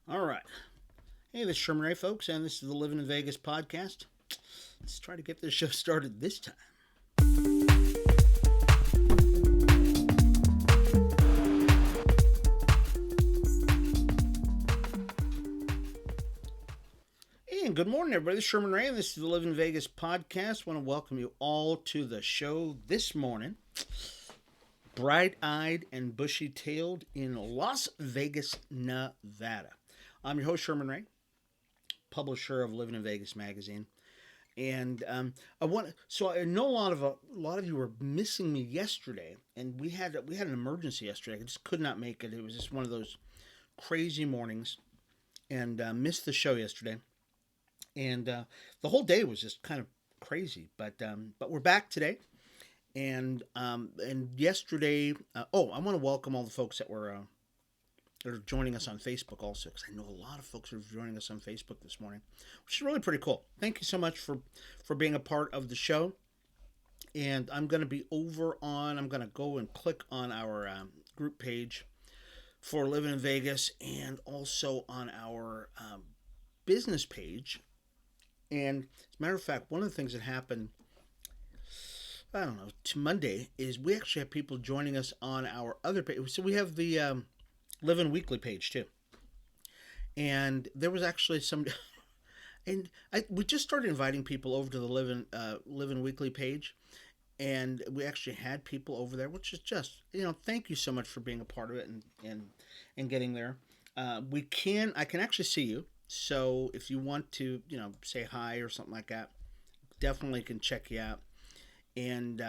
All right. Hey, this is Sherman Ray, folks, and this is the Livin in Vegas podcast. Let's try to get this show started this time. And good morning, everybody. This is Sherman Ray, and this is the Livin in Vegas podcast. I want to welcome you all to the show this morning. Bright-eyed and bushy-tailed in Las Vegas, Nevada. I'm your host, Sherman Ray, publisher of Livin in Vegas magazine. And I know a lot of you were missing me yesterday, and we had an emergency yesterday. I just could not make it. It was just one of those crazy mornings, and missed the show yesterday. And the whole day was just kind of crazy. But we're back today, and yesterday. I want to welcome all the folks that are joining us on Facebook also, because I know a lot of folks are joining us on Facebook this morning, which is really pretty cool. Thank you so much for being a part of the show. And I'm going to be I'm going to go and click on our group page for Living in Vegas, and also on our business page. And as a matter of fact, one of the things that happened, I don't know, to Monday, is we actually have people joining us on our other page. So we have the Living Weekly page too. And there was actually some, we just started inviting people over to the Living Weekly page, and we actually had people over there, which is just, thank you so much for being a part of it, and getting there. I can actually see you. So if you want to, say hi or something like that, definitely can check you out, and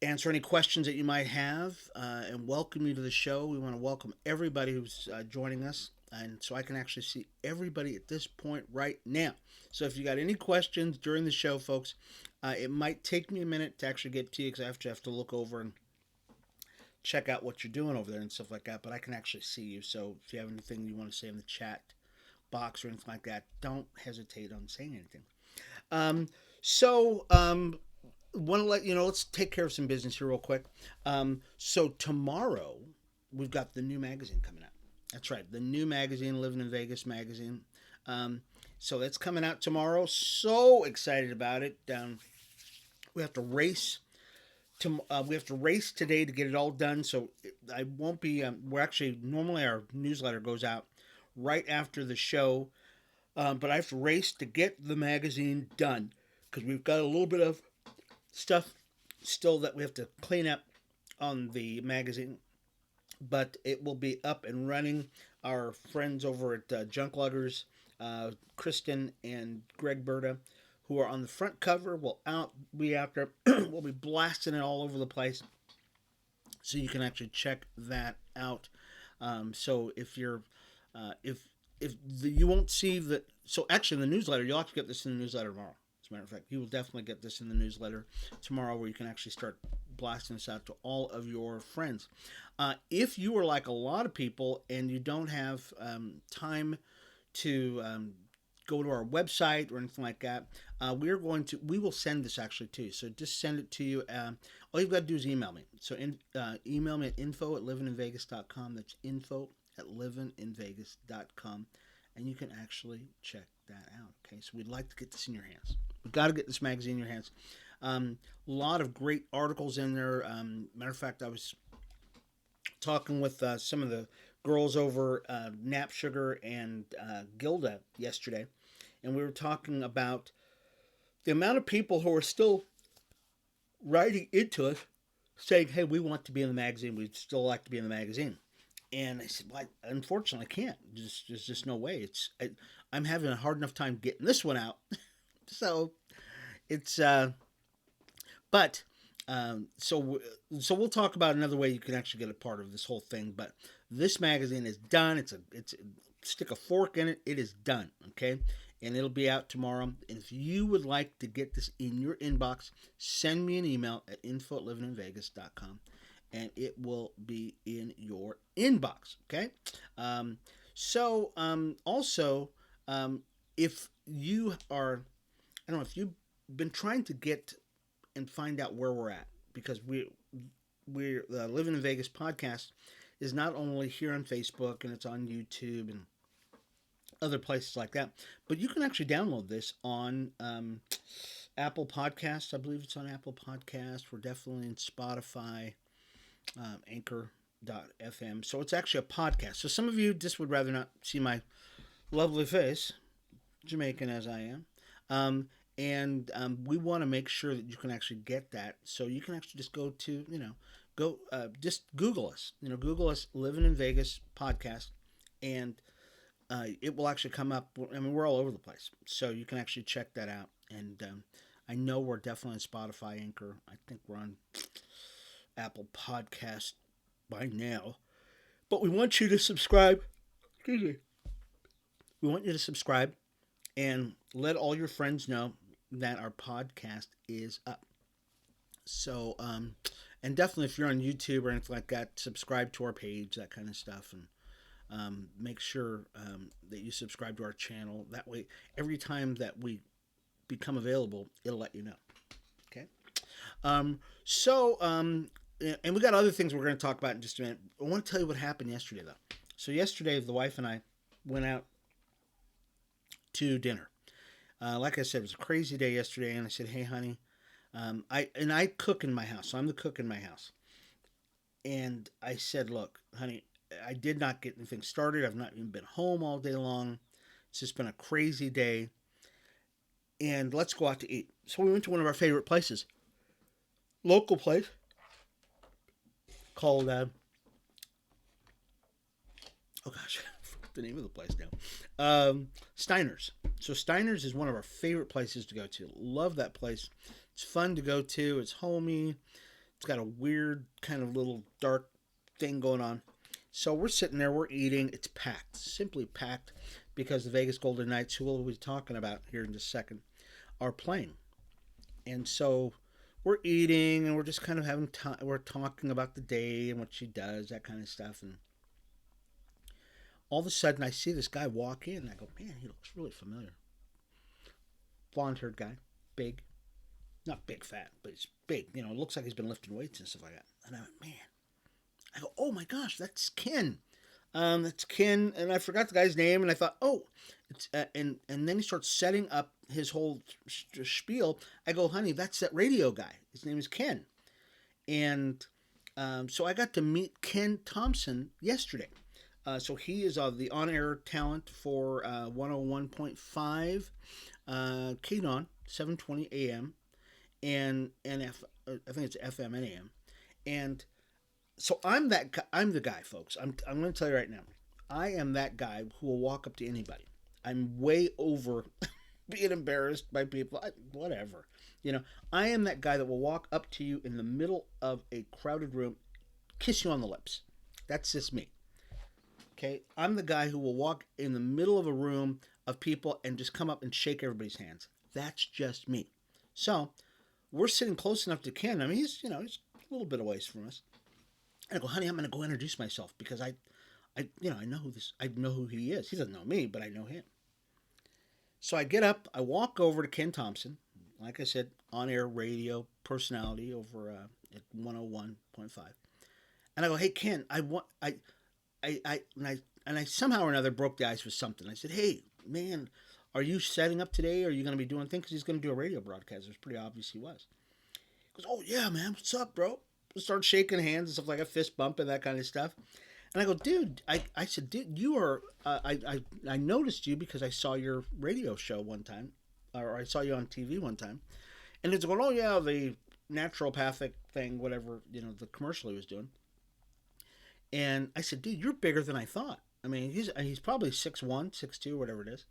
answer any questions that you might have, and welcome you to the show. We want to welcome everybody who's joining us, and so I can actually see everybody at this point right now. So if you got any questions during the show, folks, it might take me a minute to actually get to you, because I have to look over and check out what you're doing over there and stuff like that. But I can actually see you. So if you have anything you want to say in the chat box or anything like that, don't hesitate on saying anything. Um, so want to let you know, let's take care of some business here real quick. So tomorrow we've got the new magazine coming out. That's right, the new magazine, Living in Vegas magazine. So that's coming out tomorrow. So excited about it. We have to race we have to race today to get it all done. So I won't be. We're actually, normally our newsletter goes out right after the show, but I have to race to get the magazine done, because we've got a little bit of stuff still that we have to clean up on the magazine, but it will be up and running. Our friends over at Junk Luggers, Kristen and Greg Berta, who are on the front cover, will be out there. We'll be blasting it all over the place, so you can actually check that out. So if you won't see the, so actually in the newsletter, you'll have to get this in the newsletter tomorrow. As a matter of fact, you will definitely get this in the newsletter tomorrow, where you can actually start blasting this out to all of your friends. If you are like a lot of people and you don't have time to go to our website or anything like that, we will send this actually to you. So just send it to you. All you've got to do is email me. So email me at info@livininvegas.com. That's info@livininvegas.com. And you can actually check that out. Okay, so we'd like to get this in your hands. We've got to get this magazine in your hands. A lot of great articles in there. Matter of fact, I was talking with some of the girls over Nap Sugar and Gilda yesterday, and we were talking about the amount of people who are still writing into us saying, "Hey, we want to be in the magazine. We'd still like to be in the magazine." And I said, "Well, unfortunately, I can't. There's just no way. I'm having a hard enough time getting this one out." So it's but so we'll talk about another way you can actually get a part of this whole thing. But this magazine is done. It's stick a fork in it. It is done. Okay, and it'll be out tomorrow. And if you would like to get this in your inbox, send me an email at info@livininvegas.com, and it will be in your inbox. Okay. Also, if you are, I don't know, if you've been trying to get and find out where we're at, because we're the Living in Vegas podcast is not only here on Facebook and it's on YouTube and other places like that, but you can actually download this on Apple Podcasts. I believe it's on Apple Podcasts. We're definitely in Spotify, Anchor.fm. So it's actually a podcast. So some of you just would rather not see my lovely face, Jamaican as I am. We want to make sure that you can actually get that. So you can actually just go to, just Google us. Google us, Livin in Vegas podcast, and it will actually come up. I mean, we're all over the place. So you can actually check that out. And I know we're definitely on Spotify, Anchor. I think we're on Apple Podcast by now. But we want you to subscribe. Excuse me. We want you to subscribe and let all your friends know that our podcast is up. So, and definitely if you're on YouTube or anything like that, subscribe to our page, that kind of stuff. And make sure that you subscribe to our channel. That way, every time that we become available, it'll let you know. Okay? And we got other things we're going to talk about in just a minute. I want to tell you what happened yesterday, though. So yesterday, the wife and I went out to dinner. Like I said, it was a crazy day yesterday, and I said, "Hey, honey," I cook in my house, so I'm the cook in my house. And I said, "Look, honey, I did not get anything started. I've not even been home all day long. It's just been a crazy day. And let's go out to eat." So we went to one of our favorite places, local place called the name of the place now. Steiner's. So Steiner's is one of our favorite places to go to. Love that place. It's fun to go to. It's homey. It's got a weird kind of little dark thing going on. So we're sitting there, we're eating. It's packed, simply packed, because the Vegas Golden Knights, who we'll be talking about here in just a second, are playing. And so we're eating, and we're just kind of having time. We're talking about the day and what she does, that kind of stuff. And all of a sudden, I see this guy walk in, and I go, "Man, he looks really familiar." Blonde-haired guy, big. Not big fat, but he's big. It looks like he's been lifting weights and stuff like that. And I went, "Man." I go, "Oh my gosh, that's Ken." That's Ken, and I forgot the guy's name, and I thought, "Oh, it's," and then he starts setting up his whole spiel. I go, "Honey, that's that radio guy. His name is Ken," and so I got to meet Ken Thompson yesterday. So he is the on-air talent for 101.5 KDON, 7:20 a.m. and I think it's FM and AM, and so I'm the guy, folks. I'm going to tell you right now. I am that guy who will walk up to anybody. I'm way over being embarrassed by people. Whatever. I am that guy that will walk up to you in the middle of a crowded room, kiss you on the lips. That's just me. Okay? I'm the guy who will walk in the middle of a room of people and just come up and shake everybody's hands. That's just me. So, we're sitting close enough to Ken. I mean, he's a little bit away from us. And I go, "Honey, I'm going to go introduce myself because I know who he is. He doesn't know me, but I know him." So I get up, I walk over to Ken Thompson, like I said, on-air radio personality over at 101.5. And I go, "Hey, Ken, I somehow or another broke the ice with something." I said, "Hey, man, are you setting up today? Are you going to be doing things?" Because he's going to do a radio broadcast. It was pretty obvious he was. He goes, "Oh, yeah, man. What's up, bro?" We start shaking hands and stuff like a fist bump and that kind of stuff. And I go, "Dude," I said, "Dude, you are, I noticed you because I saw your radio show one time, or I saw you on TV one time." And it's going, "Oh, yeah, the naturopathic thing, whatever, the commercial he was doing." And I said, "Dude, you're bigger than I thought." I mean, he's probably 6'1", 6'2", whatever it is.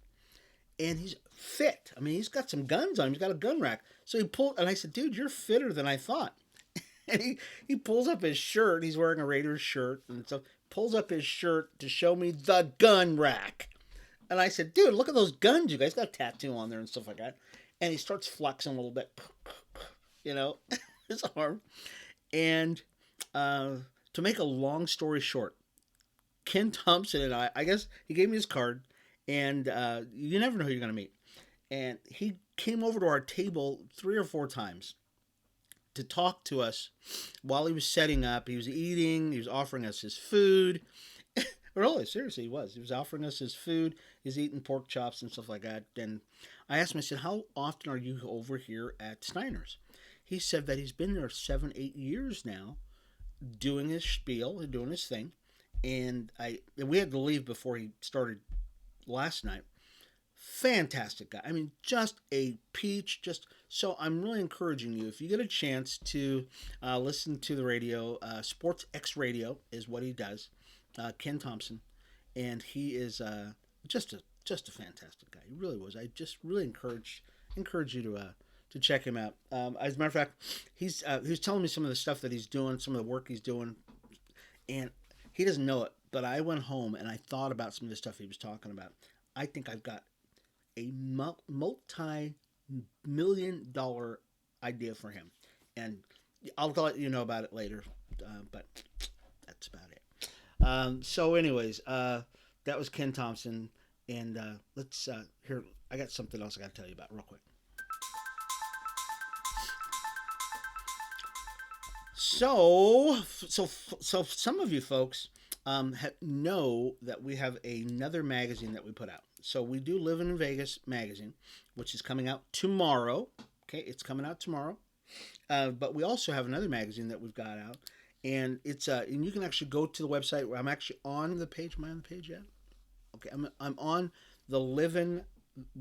And he's fit. I mean, he's got some guns on him. He's got a gun rack. So he pulled, and I said, "Dude, you're fitter than I thought." And he pulls up his shirt. He's wearing a Raiders shirt. And so pulls up his shirt to show me the gun rack. And I said, "Dude, look at those guns. You guys got a tattoo on there and stuff like that." And he starts flexing a little bit, his arm. And to make a long story short, Ken Thompson and I guess he gave me his card. And you never know who you're going to meet. And he came over to our table 3 or 4 times. to talk to us while he was setting up. He was eating. He was offering us his food. Really, seriously, he was. He was offering us his food. He's eating pork chops and stuff like that. And I asked him, I said, how often are you over here at Steiner's? He said that he's been there 7, 8 years now, doing his spiel, doing his thing. And we had to leave before he started last night. Fantastic guy. I mean, just a peach. So I'm really encouraging you, if you get a chance to listen to the radio, Sports X Radio is what he does. Ken Thompson, and he is just a fantastic guy. He really was. I just really encourage you to check him out. As a matter of fact, he was telling me some of the stuff that he's doing, some of the work he's doing, and he doesn't know it. But I went home and I thought about some of the stuff he was talking about. I think I've got a multi-million-dollar idea for him, and I'll let you know about it later. But that's about it. So anyways, that was Ken Thompson, and let's here. I got something else I got to tell you about real quick. So some of you folks know that we have another magazine that we put out. So we do Livin in Vegas magazine, which is coming out tomorrow. Okay, it's coming out tomorrow. But we also have another magazine that we've got out. And it's and you can actually go to the website where I'm actually on the page. Am I on the page yet? Okay, I'm on the Livin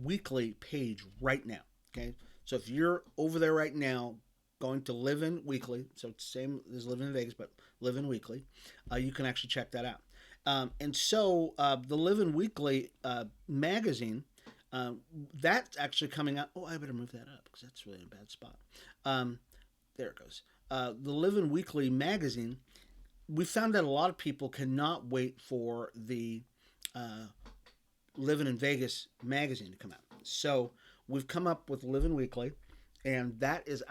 Weekly page right now. Okay, so if you're over there right now, going to Livin Weekly, so it's the same as Livin in Vegas, but Livin Weekly, you can actually check that out. And so the Livin Weekly magazine, that's actually coming out. Oh, I better move that up because that's really in a bad spot. There it goes. The Livin Weekly magazine, we found that a lot of people cannot wait for the Livin in Vegas magazine to come out. So we've come up with Livin Weekly, and that is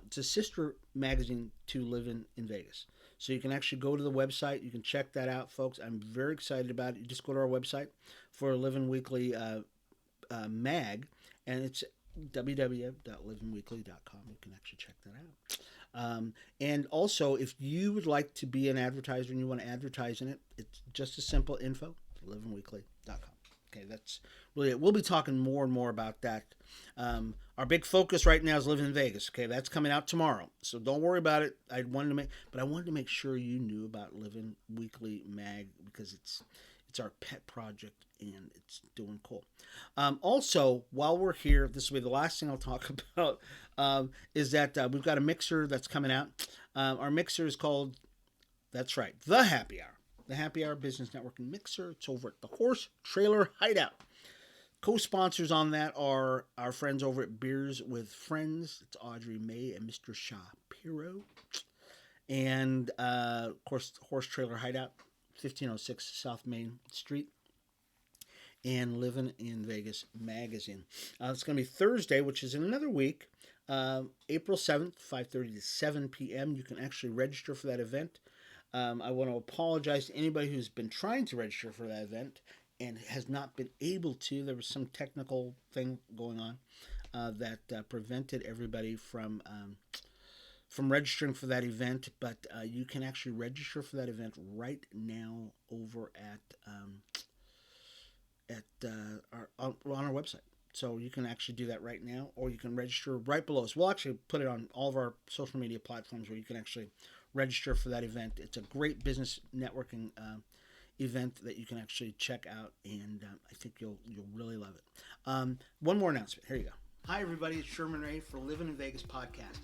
it's a sister magazine to Livin in Vegas. So you can actually go to the website. You can check that out, folks. I'm very excited about it. You just go to our website for Livin Weekly mag, and it's www.livinweekly.com. You can actually check that out. And also, if you would like to be an advertiser and you want to advertise in it, it's just a simple info, livinweekly.com. Okay, that's really it. We'll be talking more and more about that. Our big focus right now is Livin in Vegas. Okay, that's coming out tomorrow, so don't worry about it. I wanted to make sure you knew about Livin Weekly mag because it's our pet project and it's doing cool. Also, while we're here, this will be the last thing I'll talk about, is that we've got a mixer that's coming out. Our mixer is called, that's right, The Happy Hour. The Happy Hour Business Networking Mixer. It's over at the Horse Trailer Hideout. Co-sponsors on that are our friends over at Beers with Friends. It's Audrey May and Mr. Shapiro. And, of course, Horse Trailer Hideout, 1506 South Main Street. And Livin in Vegas magazine. It's going to be Thursday, which is in another week, April 7th, 5:30 to 7 p.m. You can actually register for that event. I want to apologize to anybody who's been trying to register for that event and has not been able to. There was some technical thing going on that prevented everybody from registering for that event. But you can actually register for that event right now over on our website. So you can actually do that right now, or you can register right below us. We'll actually put it on all of our social media platforms where you can actually register for that event. It's a great business networking event that you can actually check out, and I think you'll really love it. One more announcement. Here you go. Hi, everybody. It's Sherman Ray for Livin in Vegas podcast.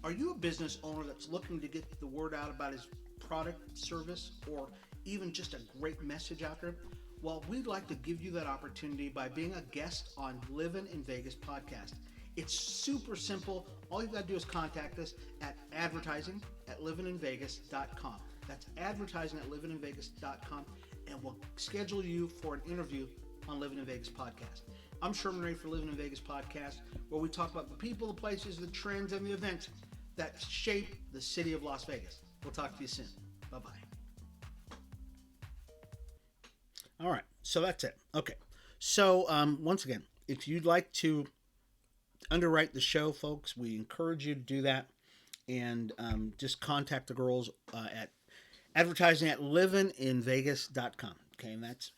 Are you a business owner that's looking to get the word out about his product, service, or even just a great message out there? Well, we'd like to give you that opportunity by being a guest on Livin in Vegas podcast. It's super simple. All you've got to do is contact us at advertising@livininvegas.com. That's advertising@livininvegas.com, and we'll schedule you for an interview on Livin in Vegas podcast. I'm Sherman Ray for Livin in Vegas podcast, where we talk about the people, the places, the trends, and the events that shape the city of Las Vegas. We'll talk to you soon. Bye-bye. All right, so that's it. Okay, so once again, if you'd like to underwrite the show, folks, we encourage you to do that. and just contact the girls at advertising at livininvegas.com. Okay, and that's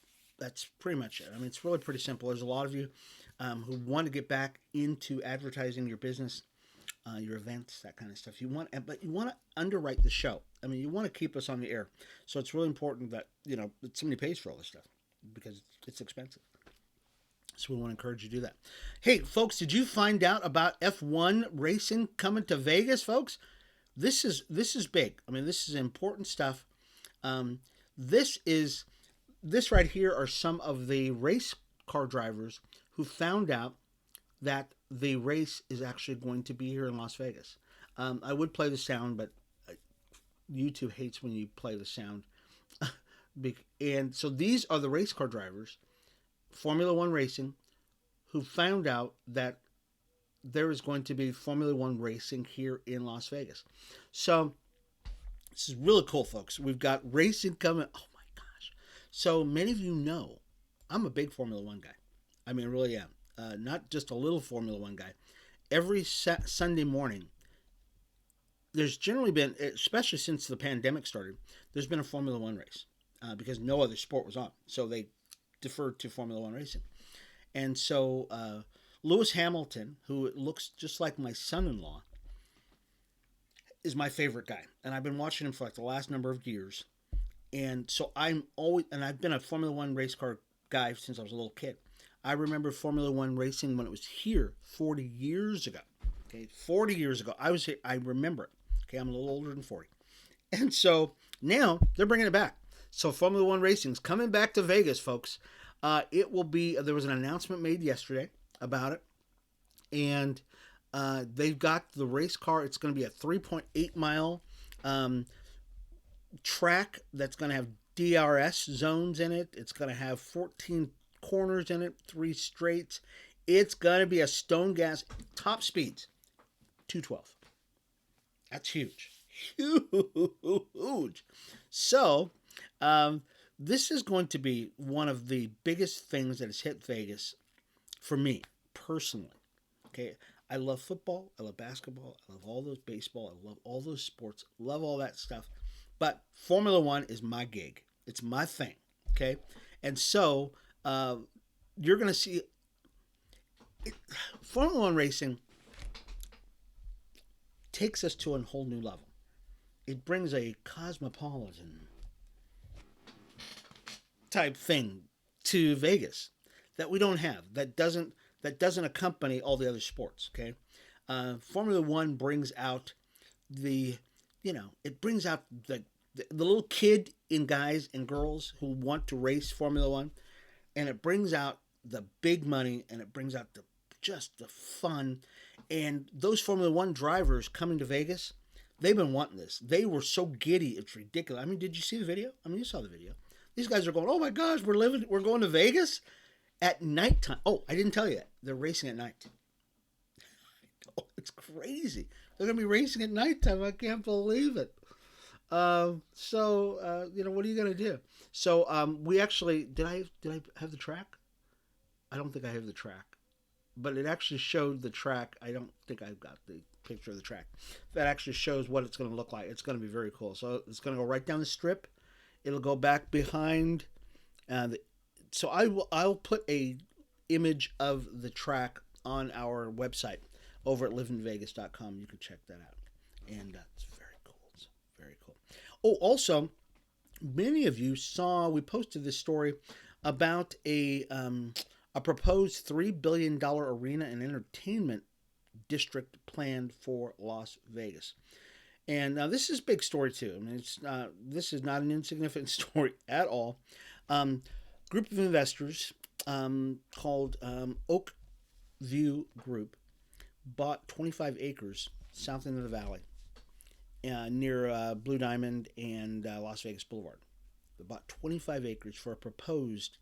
pretty much it. I mean, it's really pretty simple. There's a lot of you who want to get back into advertising your business, your events, that kind of stuff. But you want to underwrite the show. I mean, you want to keep us on the air. So it's really important that that somebody pays for all this stuff because it's expensive. So we want to encourage you to do that. Hey, folks, did you find out about F1 racing coming to Vegas, folks? This is big. I mean, this is important stuff. This right here are some of the race car drivers who found out that the race is actually going to be here in Las Vegas. I would play the sound, but YouTube hates when you play the sound. And so these are the race car drivers, Formula One racing, who found out that there is going to be Formula One racing here in Las Vegas. So this is really cool, folks. We've got racing coming. Oh my gosh. So many of you know I'm a big Formula One guy. I mean, I really am. Not just a little Formula One guy. Every Sunday morning, there's generally been, especially since the pandemic started, there's been a Formula One race because no other sport was on. So they deferred to Formula One racing. And so Lewis Hamilton, who looks just like my son-in-law, is my favorite guy. And I've been watching him for like the last number of years. And so I've been a Formula One race car guy since I was a little kid. I remember Formula One racing when it was here 40 years ago. Okay, 40 years ago. I was here. I remember it. Okay, I'm a little older than 40. And so now they're bringing it back. So Formula One racing is coming back to Vegas, folks. It will be, there was an announcement made yesterday about it. And they've got the race car. It's going to be a 3.8 mile track that's going to have DRS zones in it. It's going to have 14 corners in it, 3 straights. It's going to be a stone gas, top speeds, 212. That's huge. Huge. So, this is going to be one of the biggest things that has hit Vegas for me personally. Okay. I love football. I love basketball. I love all those baseball. I love all those sports. Love all that stuff. But Formula One is my gig. It's my thing. Okay. And so, you're going to see Formula One racing takes us to a whole new level. It brings a cosmopolitan type thing to Vegas that we don't have, that doesn't accompany all the other sports. Okay. Formula One brings out it brings out the little kid in guys and girls who want to race Formula One. And it brings out the big money, and it brings out just the fun. And those Formula One drivers coming to Vegas, they've been wanting this. They were so giddy, it's ridiculous. I mean, did you see the video? I mean, you saw the video. These guys are going, oh my gosh, we're going to Vegas at nighttime. Oh, I didn't tell you that. They're racing at night. Oh, it's crazy. They're going to be racing at nighttime. I can't believe it. What are you going to do? So, we actually, did I have the track? I don't think I have the track, but it actually showed the track. I don't think I've got the picture of the track. That actually shows what it's going to look like. It's going to be very cool. So it's going to go right down the strip. It'll go back behind. So I'll put a image of the track on our website over at livinvegas.com. You can check that out. And it's very cool. It's very cool. Oh, also, many of you saw, we posted this story about a proposed $3 billion arena and entertainment district planned for Las Vegas. And now this is a big story too. I mean, this is not an insignificant story at all. Group of investors called Oak View Group bought 25 acres south end of the valley near Blue Diamond and Las Vegas Boulevard. They bought 25 acres for a proposed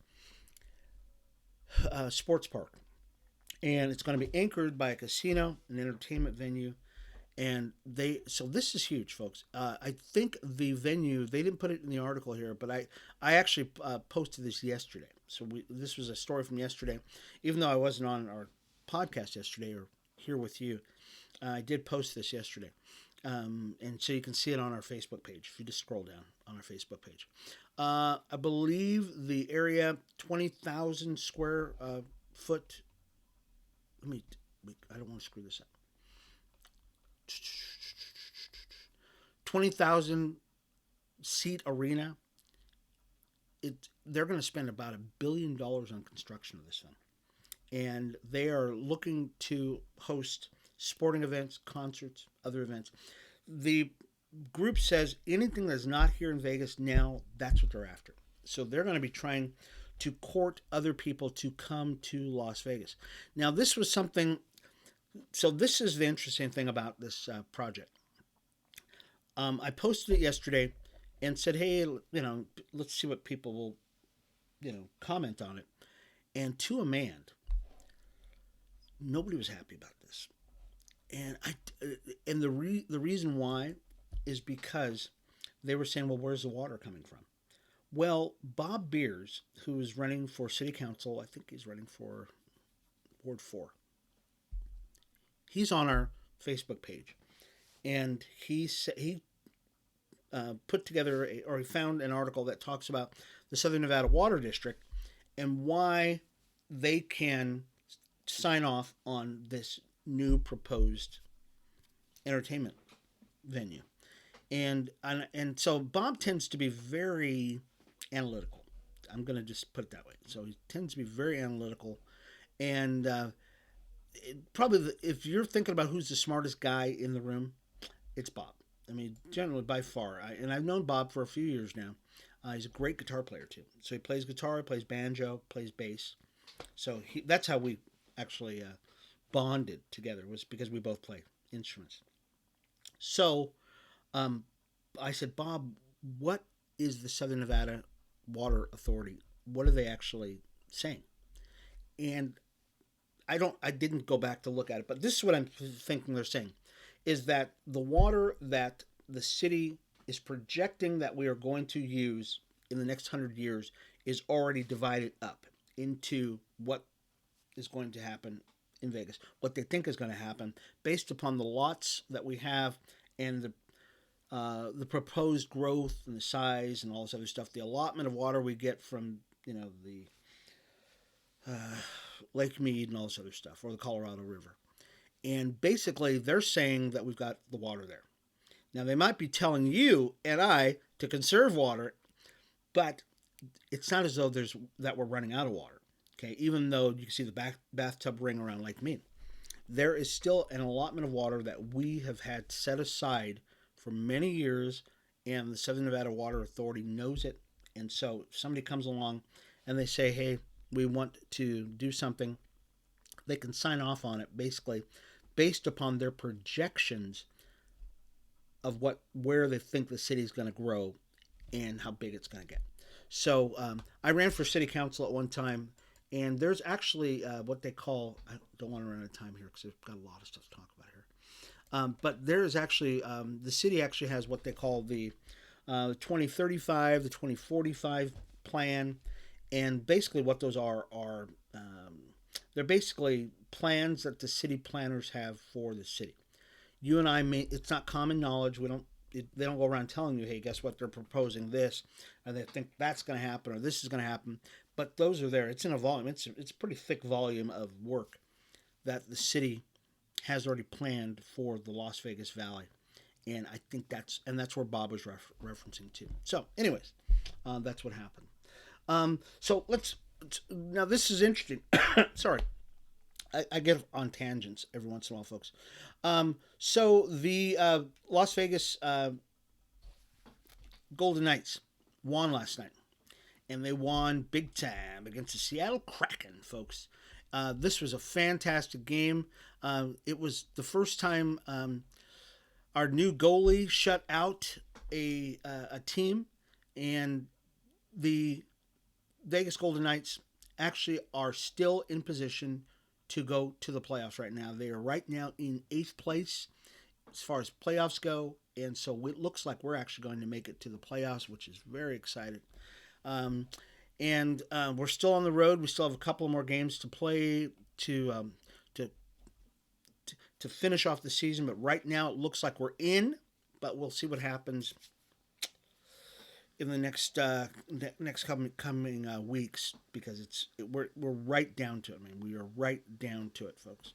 sports park. And it's going to be anchored by a casino, an entertainment venue. And so this is huge, folks. I think the venue, they didn't put it in the article here, but I actually posted this yesterday. So this was a story from yesterday. Even though I wasn't on our podcast yesterday or here with you, I did post this yesterday. And so you can see it on our Facebook page if you just scroll down on our Facebook page. I believe the area 20,000 square foot. Let me. I don't want to screw this up. 20,000 seat arena. They're going to spend about $1 billion on construction of this thing, and they are looking to host sporting events, concerts, other events. The group says anything that's not here in Vegas now, that's what they're after. So they're going to be trying to court other people to come to Las Vegas. Now, this was something. So this is the interesting thing about this project. I posted it yesterday and said, "Hey, let's see what people will, comment on it." And to a man, nobody was happy about this. And the reason why is because they were saying, "Well, where's the water coming from?" Well, Bob Beers, who is running for city council, I think he's running for Ward 4. He's on our Facebook page, and he put together or he found an article that talks about the Southern Nevada Water District and why they can sign off on this new proposed entertainment venue. And so Bob tends to be very analytical. I'm going to just put it that way. So he tends to be very analytical, and probably if you're thinking about who's the smartest guy in the room, it's Bob. I mean, generally by far. And I've known Bob for a few years now. He's a great guitar player too. So he plays guitar, plays banjo, plays bass. So that's how we actually bonded together, was because we both play instruments. So I said, "Bob, what is the Southern Nevada Water Authority? What are they actually saying?" And I didn't go back to look at it, but this is what I'm thinking they're saying, is that the water that the city is projecting that we are going to use in the next 100 years is already divided up into what is going to happen in Vegas, what they think is going to happen based upon the lots that we have and the proposed growth and the size and all this other stuff, the allotment of water we get from the Lake Mead and all this other stuff, or the Colorado River. And basically, they're saying that we've got the water there. Now, they might be telling you and I to conserve water, but it's not as though that we're running out of water. Okay, even though you can see the bathtub ring around Lake Mead, there is still an allotment of water that we have had set aside for many years, and the Southern Nevada Water Authority knows it. And so if somebody comes along and they say, "Hey, we want to do something," they can sign off on it basically based upon their projections of where they think the city is going to grow and how big it's going to get. So I ran for city council at one time, and there's actually what they call, I don't want to run out of time here because I've got a lot of stuff to talk about here, but there is actually, the city actually has what they call the 2035, the 2045 plan, and basically what those are they're basically plans that the city planners have for the city. You and I it's not common knowledge. They don't go around telling you, "Hey, guess what? They're proposing this, or they think that's going to happen, or this is going to happen." But those are there. It's in a volume. It's a pretty thick volume of work that the city has already planned for the Las Vegas Valley, and I think that's where Bob was referencing to. So, anyways, that's what happened. So now this is interesting. Sorry. I get on tangents every once in a while, folks. So the Las Vegas Golden Knights won last night, and they won big time against the Seattle Kraken, folks. This was a fantastic game. It was the first time our new goalie shut out a team, and the Vegas Golden Knights actually are still in position to go to the playoffs right now. They are right now in 8th place as far as playoffs go, and so it looks like we're actually going to make it to the playoffs, which is very exciting. And we're still on the road. We still have a couple more games to play to to finish off the season. But right now, it looks like we're in. But we'll see what happens in the next coming weeks, because we're right down to it. I mean, we are right down to it, folks.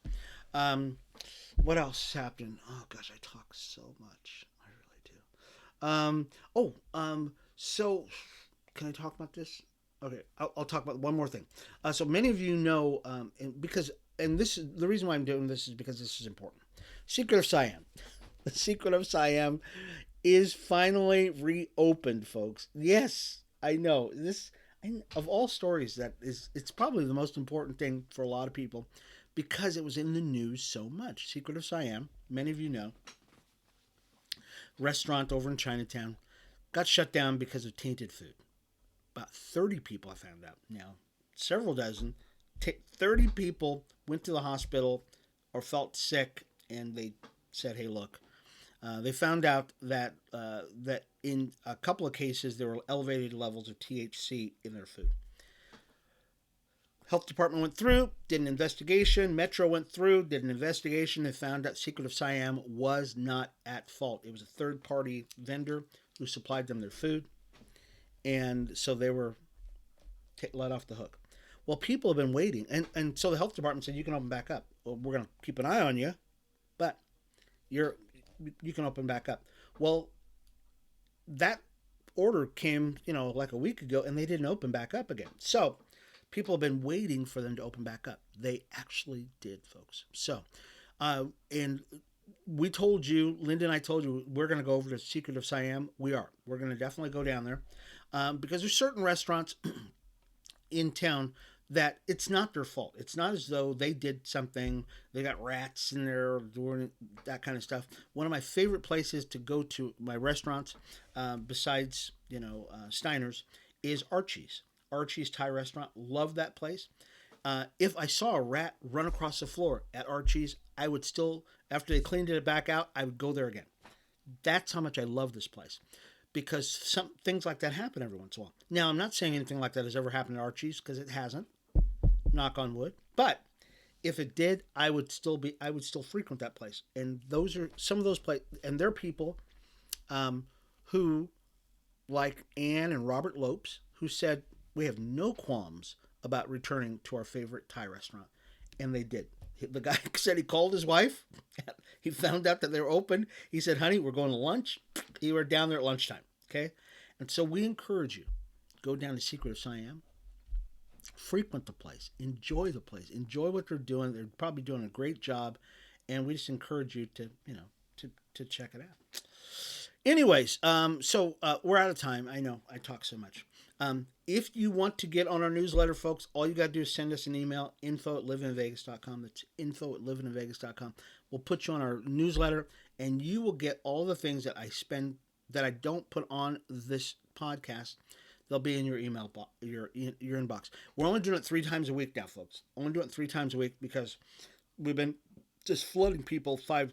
What else is happening? Oh gosh, I talk so much. I really do. So can I talk about this? Okay, I'll talk about one more thing. So many of you know, and this is the reason why I'm doing this, is because this is important. Secret of Siam. The Secret of Siam is finally reopened, folks. Yes, I know this. Of all stories, it's probably the most important thing for a lot of people, because it was in the news so much. Secret of Siam, many of you know, restaurant over in Chinatown, got shut down because of tainted food. About 30 people, I found out now, several dozen, 30 people went to the hospital or felt sick, and they said, "Hey, look." They found out that in a couple of cases there were elevated levels of THC in their food. Health department went through, did an investigation. Metro went through, did an investigation, and found out Secret of Siam was not at fault. It was a third-party vendor who supplied them their food, and so they were let off the hook. Well, people have been waiting, and so the health department said, "You can open back up. Well, we're going to keep an eye on you, but you can open back up." Well, that order came, like a week ago, and they didn't open back up again. So people have been waiting for them to open back up. They actually did, folks. So, and we told you, Linda and I told you, we're going to go over to Secret of Siam. We are. We're going to definitely go down there, because there's certain restaurants in town that it's not their fault. It's not as though they did something, they got rats in there doing that kind of stuff. One of my favorite places to go to, my restaurants, besides, Steiner's, is Archie's. Archie's Thai restaurant. Love that place. If I saw a rat run across the floor at Archie's, I would still, after they cleaned it back out, I would go there again. That's how much I love this place, because some things like that happen every once in a while. Now, I'm not saying anything like that has ever happened at Archie's, because it hasn't. Knock on wood. But if it did, I would still frequent that place. And those are some of those places, and they're people who, like Ann and Robert Lopes, who said, "We have no qualms about returning to our favorite Thai restaurant," and they did. The guy said he called his wife. He found out that they were open. He said, "Honey, we're going to lunch." You were down there at lunchtime. Okay, and so we encourage you, go down to Secret of Siam. Frequent the place, enjoy the place, enjoy what they're doing. They're probably doing a great job, and we just encourage you to to check it out. Anyways, so we're out of time. I know I talk so much. If you want to get on our newsletter, folks, all you got to do is send us an email, info@livininvegas.com. That's info@livininvegas.com. We'll put you on our newsletter, and you will get all the things that I don't put on this podcast. They'll be in your email, your inbox. We're only doing it 3 times a week now, folks. Only doing it 3 times a week, because we've been just flooding people 5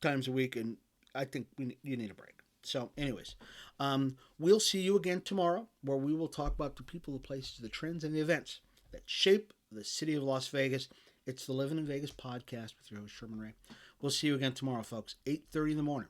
times a week, and I think you need a break. So, anyways, we'll see you again tomorrow, where we will talk about the people, the places, the trends, and the events that shape the city of Las Vegas. It's the Livin in Vegas podcast with your host, Sherman Ray. We'll see you again tomorrow, folks, 8:30 in the morning.